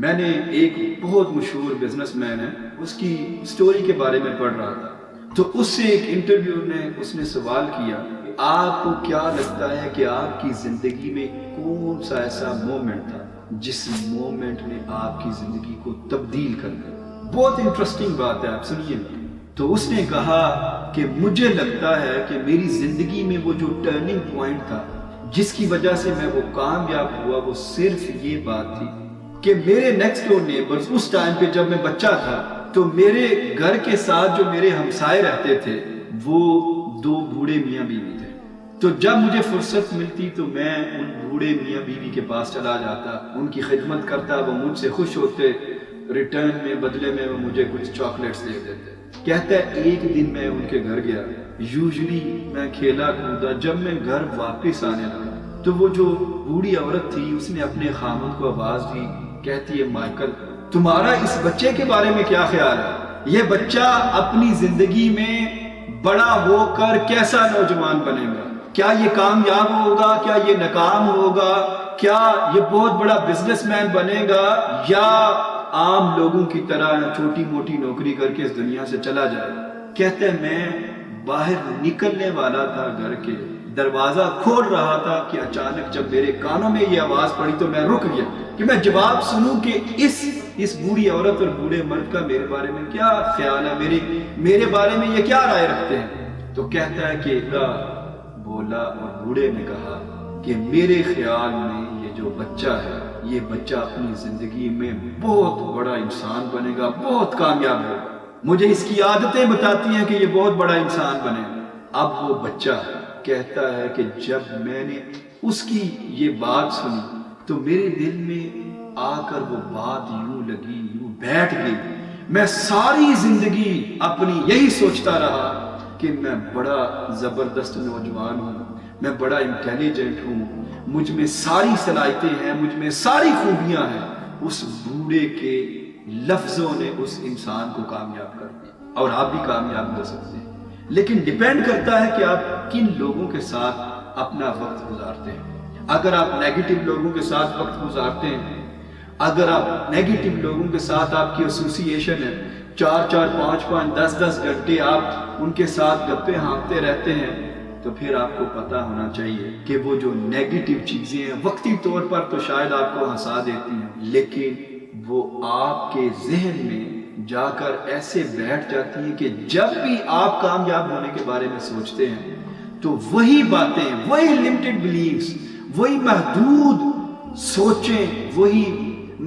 میں نے ایک بہت مشہور بزنس مین ہے، اس کی سٹوری کے بارے میں پڑھ رہا تھا، تو اس سے ایک انٹرویو میں اس نے سوال کیا کہ آپ کو کیا لگتا ہے کہ آپ کی زندگی میں کون سا ایسا مومنٹ تھا جس مومنٹ نے آپ کی زندگی کو تبدیل کر دیا؟ بہت انٹرسٹنگ بات ہے، آپ سنیے۔ تو اس نے کہا کہ مجھے لگتا ہے کہ میری زندگی میں وہ جو ٹرننگ پوائنٹ تھا جس کی وجہ سے میں وہ کامیاب ہوا، وہ صرف یہ بات تھی کہ میرے نیکسٹ ڈور نیبرز اس ٹائم پہ جب میں بچہ تھا تو میرے گھر کے ساتھ جو میرے ہمسائے رہتے تھے وہ دو بوڑھے میاں بیوی تھے۔ تو جب مجھے فرصت ملتی تو میں ان بوڑھے میاں بیوی کے پاس چلا جاتا، ان کی خدمت کرتا، وہ مجھ سے خوش ہوتے، ریٹرن میں بدلے میں وہ مجھے کچھ چاکلیٹس دے دیتے۔ کہتا ہے ایک دن میں ان کے گھر گیا، یوزلی میں کھیلا کودا، جب میں گھر واپس آنے لگا تو وہ جو بوڑھی عورت تھی اس نے اپنے خامند کو آواز دی، کہتی ہے مائیکل تمہارا اس بچے کے بارے میں کیا خیال ہے؟ یہ بچہ اپنی زندگی میں بڑا ہو کر کیسا نوجوان بنے گا؟ کیا یہ کامیاب ہوگا؟ کیا یہ ناکام ہوگا؟ کیا یہ بہت بڑا بزنس مین بنے گا یا عام لوگوں کی طرح چھوٹی موٹی نوکری کر کے اس دنیا سے چلا جائے گا؟ کہتے ہیں میں باہر نکلنے والا تھا، گھر کے دروازہ کھول رہا تھا کہ اچانک جب میرے کانوں میں یہ آواز پڑی تو میں رک گیا کہ میں جواب سنوں کہ اس بوڑھی عورت اور بوڑھے مرد کا میرے بارے میں کیا خیال ہے، میرے بارے میں یہ کیا رائے رکھتے ہیں؟ تو کہتا ہے کہ ایک بولا اور بوڑھے نے کہا کہ میرے خیال میں یہ جو بچہ ہے، یہ بچہ اپنی زندگی میں بہت بڑا انسان بنے گا، بہت کامیاب ہوگا، مجھے اس کی عادتیں بتاتی ہیں کہ یہ بہت بڑا انسان بنے گا۔ اب وہ بچہ کہتا ہے کہ جب میں نے اس کی یہ بات سنی تو میرے دل میں آ کر وہ بات یوں لگی، یوں بیٹھ گئی، میں ساری زندگی اپنی یہی سوچتا رہا کہ میں بڑا زبردست نوجوان ہوں، میں بڑا انٹیلیجنٹ ہوں، مجھ میں ساری صلاحیتیں ہیں، مجھ میں ساری خوبیاں ہیں۔ اس بوڑھے کے لفظوں نے اس انسان کو کامیاب کر دیا، اور آپ بھی کامیاب ہو سکتے ہیں، لیکن ڈیپینڈ کرتا ہے کہ آپ کن لوگوں کے ساتھ اپنا وقت گزارتے ہیں۔ اگر آپ نیگیٹو لوگوں کے ساتھ وقت گزارتے ہیں، اگر آپ نیگیٹو لوگوں کے ساتھ آپ کی ایسوسییشن ہے، 4 5 10 گھنٹے آپ ان کے ساتھ گپے ہانکتے رہتے ہیں، تو پھر آپ کو پتا ہونا چاہیے کہ وہ جو نیگیٹو چیزیں ہیں وقتی طور پر تو شاید آپ کو ہنسا دیتی ہیں، لیکن وہ آپ کے ذہن میں جا کر ایسے بیٹھ جاتی ہیں کہ جب بھی آپ کامیاب ہونے کے بارے میں سوچتے ہیں تو وہی باتیں، وہی لمیٹڈ بلیفز، وہی محدود سوچیں، وہی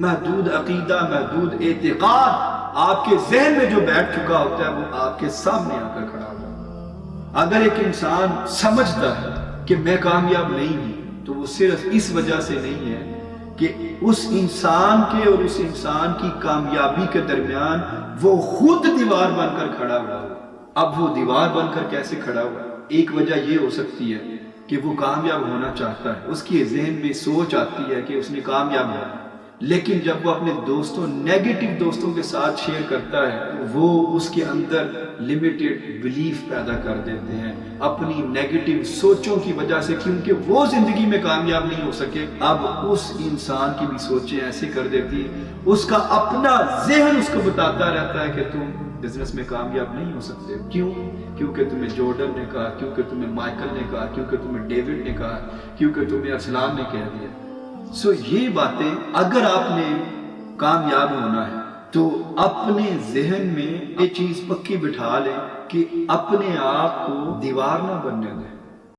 محدود عقیدہ، محدود اعتقاد آپ کے ذہن میں جو بیٹھ چکا ہوتا ہے وہ آپ کے سامنے آ کر کھڑا ہوتا ہے۔ اگر ایک انسان سمجھتا ہے کہ میں کامیاب نہیں ہوں تو وہ صرف اس وجہ سے نہیں ہے کہ اس انسان کے اور اس انسان کی کامیابی کے درمیان وہ خود دیوار بن کر کھڑا ہوا ہے۔ اب وہ دیوار بن کر کیسے کھڑا ہوا؟ ایک وجہ یہ ہو سکتی ہے کہ وہ کامیاب ہونا چاہتا ہے، اس کے ذہن میں سوچ آتی ہے کہ اس نے کامیاب ہونا، لیکن جب وہ اپنے دوستوں، نیگیٹو دوستوں کے ساتھ شیئر کرتا ہے وہ اس کے اندر لمیٹڈ بلیف پیدا کر دیتے ہیں اپنی نیگیٹو سوچوں کی وجہ سے، کیونکہ وہ زندگی میں کامیاب نہیں ہو سکے۔ اب اس انسان کی بھی سوچیں ایسے کر دیتی ہیں، اس کا اپنا ذہن اس کو بتاتا رہتا ہے کہ تم بزنس میں کامیاب نہیں ہو سکتے۔ کیوں؟ کیونکہ تمہیں جارڈن نے کہا، کیونکہ تمہیں مائیکل نے کہا، کیونکہ تمہیں ڈیوڈ نے کہا، کیونکہ تمہیں ارسلان نے کہہ دیا۔ یہ باتیں اگر آپ نے کامیاب ہونا ہے تو اپنے ذہن میں یہ چیز پکی بٹھا لیں کہ اپنے آپ کو دیوار نہ بننے دیں۔